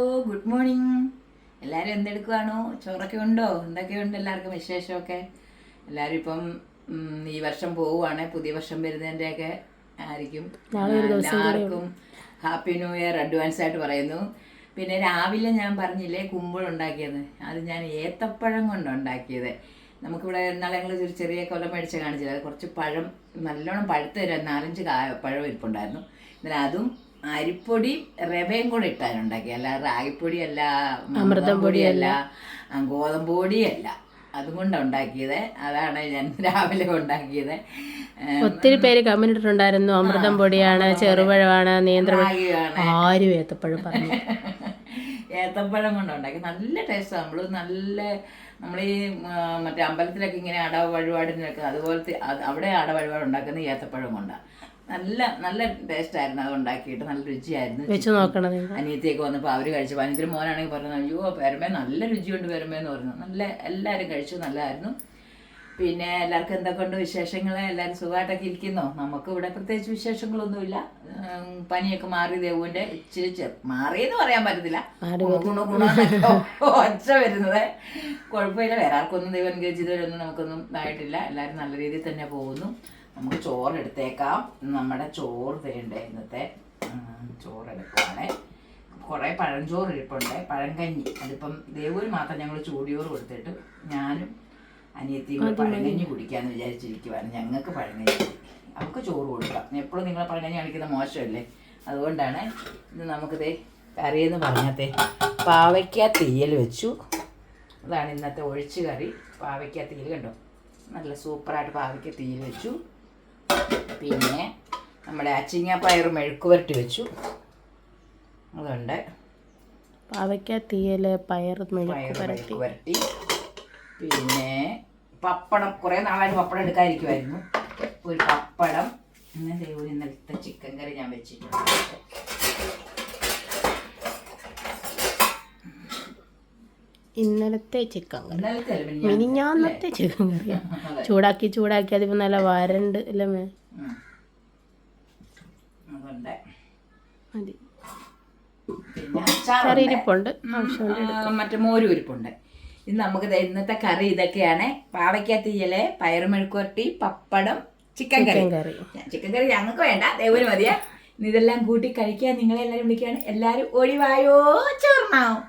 Good morning. എല്ലാവരും എന്തെടുക്കുവാണോ? ചോറൊക്കെ ഉണ്ടോ? എന്തൊക്കെയുണ്ട് എല്ലാവർക്കും വിശേഷമൊക്കെ? എല്ലാവരും ഇപ്പം ഈ വർഷം പോവുകയാണ്. പുതിയ വർഷം വരുന്നതിൻ്റെയൊക്കെ ആയിരിക്കും. എല്ലാവർക്കും ഹാപ്പി ന്യൂ ഇയർ അഡ്വാൻസ് ആയിട്ട് പറയുന്നു. പിന്നെ രാവിലെ ഞാൻ പറഞ്ഞില്ലേ കുമ്പിളുണ്ടാക്കിയത്, അത് ഞാൻ ഏത്തപ്പഴം കൊണ്ടുണ്ടാക്കിയത്. നമുക്കിവിടെ ഇന്നാളെ ഞങ്ങൾ ഒരു ചെറിയ കൊല മേടിച്ച് കാണിച്ചത്, അത് കുറച്ച് പഴം നല്ലോണം പഴുത്ത് തരാൻ 4-5 പഴം ഇരിപ്പുണ്ടായിരുന്നു. എന്നാൽ അതും അരിപ്പൊടിയും റവയും കൂടെ ഇട്ടാണ് ഉണ്ടാക്കി. അല്ല റാഗിപ്പൊടിയല്ല, അമൃതം പൊടിയല്ല, ഗോതമ്പ് പൊടിയല്ല, അതുകൊണ്ടാണ് ഉണ്ടാക്കിയത്. അതാണ് ഞാൻ രാവിലെ ഉണ്ടാക്കിയത്. ഒത്തിരി പേര് കമന്റ് ഇട്ടിട്ടുണ്ടായിരുന്നു, അമൃതം പൊടിയാണ്, ചെറുപഴമാണ്, നേന്ത്രപഴമാണ്. ആരും ഏത്തപ്പഴം പറഞ്ഞു. ഏത്തപ്പഴം കൊണ്ടുണ്ടാക്കി നല്ല ടേസ്റ്റാണ്. നമ്മൾ ഈ മറ്റേ അമ്പലത്തിലൊക്കെ ഇങ്ങനെ അട വഴിപാടിനൊക്കെ അതുപോലത്തെ അവിടെ അട വഴിപാട് ഉണ്ടാക്കുന്ന ഏത്തപ്പഴം കൊണ്ടാണ്. നല്ല ടേസ്റ്റായിരുന്നു. അത് ഉണ്ടാക്കിയിട്ട് നല്ല രുചിയായിരുന്നു. വെച്ച് നോക്കണം. അനിയത്തിയൊക്കെ വന്നപ്പോൾ അവർ കഴിച്ചു. അനിയത്തിൻ്റെ മോനാണെങ്കിൽ പറഞ്ഞു, അയ്യോ പെരമേ നല്ല രുചിയുണ്ട് പെരമേന്ന് പറഞ്ഞു. എല്ലാവരും കഴിച്ചു, നല്ലതായിരുന്നു. പിന്നെ എല്ലാവർക്കും എന്തൊക്കെയുണ്ട് വിശേഷങ്ങൾ? എല്ലാവരും സുഖമായിട്ടൊക്കെ ഇരിക്കുന്നോ? നമുക്ക് ഇവിടെ പ്രത്യേകിച്ച് വിശേഷങ്ങളൊന്നുമില്ല. പനിയൊക്കെ മാറി, ദേവുവിൻ്റെ ഇച്ചിരി മാറിയെന്ന് പറയാൻ പറ്റത്തില്ല, ഒച്ച വരുന്നത്. കുഴപ്പമില്ല, വേറെ ആർക്കൊന്നും ദൈവം അനുഗ്രഹിച്ചതിലൊന്നും നമുക്കൊന്നും ഇതായിട്ടില്ല. എല്ലാവരും നല്ല രീതിയിൽ തന്നെ പോകുന്നു. നമുക്ക് ചോറെടുത്തേക്കാം. നമ്മുടെ ചോറ് വേണ്ടേ? ഇന്നത്തെ ചോറെടുക്കുവാണേ. കുറേ പഴഞ്ചോറ് ഇരിപ്പുണ്ട്, പഴങ്കഞ്ഞി. അതിപ്പം ദേവൂര് മാത്രം ഞങ്ങൾ ചൂടിയോറ് കൊടുത്തിട്ട് ഞാനും അനിയത്തിയും കൂടെ പഴങ്കഞ്ഞി കുടിക്കാമെന്ന് വിചാരിച്ചിരിക്കുവാണ്. ഞങ്ങൾക്ക് പഴങ്കഞ്ഞി, അവർക്ക് ചോറ് കൊടുക്കാം. എപ്പോഴും നിങ്ങളെ പഴങ്കഞ്ഞി കാണിക്കുന്ന മോശമല്ലേ? അതുകൊണ്ടാണ് ഇത് നമുക്കിതേ കറിയെന്ന് പറഞ്ഞാൽ പാവയ്ക്ക തീയൽ വെച്ചു. അതാണ് ഇന്നത്തെ ഒഴിച്ച് കറി. പാവയ്ക്ക തീയൽ കണ്ടോ, നല്ല സൂപ്പറായിട്ട് പാവയ്ക്ക തീയൽ വെച്ചു. പിന്നെ നമ്മുടെ അച്ചിങ്ങാപ്പയർ മെഴുക്കുവരട്ടി വെച്ചു. അതുണ്ട് പാവയ്ക്ക തീയൽ, പയർ മെഴുക്കുവരട്ടി. പിന്നെ പപ്പടം. കുറേ നാളായിട്ട് പപ്പടം എടുക്കാതിരിക്കുമായിരുന്നു. ഒരു പപ്പടം. ഇന്നലത്തെ ചിക്കൻ കറി ഞാൻ വെച്ചിട്ടുണ്ട്. ഇന്നലത്തെ ചിക്കൻ കറി, മിനിഞ്ഞാന്നത്തെ ചിക്കൻ കറി ചൂടാക്കി അതിപ്പോ നല്ല വരണ്ട് അല്ലേ? മതി. പിന്നെ ഇരിപ്പുണ്ട്, മറ്റേ മോരും ഇരിപ്പുണ്ട്. ഇന്ന് നമുക്ക് ഇന്നത്തെ കറി ഇതൊക്കെയാണ്. പാവയ്ക്ക തീയല്, പയറുമെഴുക്കുവരട്ടി, പപ്പടം, ചിക്കൻ കറി. ചിക്കൻ കറി ഞങ്ങൾക്ക് വേണ്ട, ദേവന് മതിയാ. ഇതെല്ലാം കൂട്ടി കഴിക്കാൻ നിങ്ങളെല്ലാവരും വിളിക്കുകയാണ്. എല്ലാവരും ഒഴിവായോ ചോർണാവും.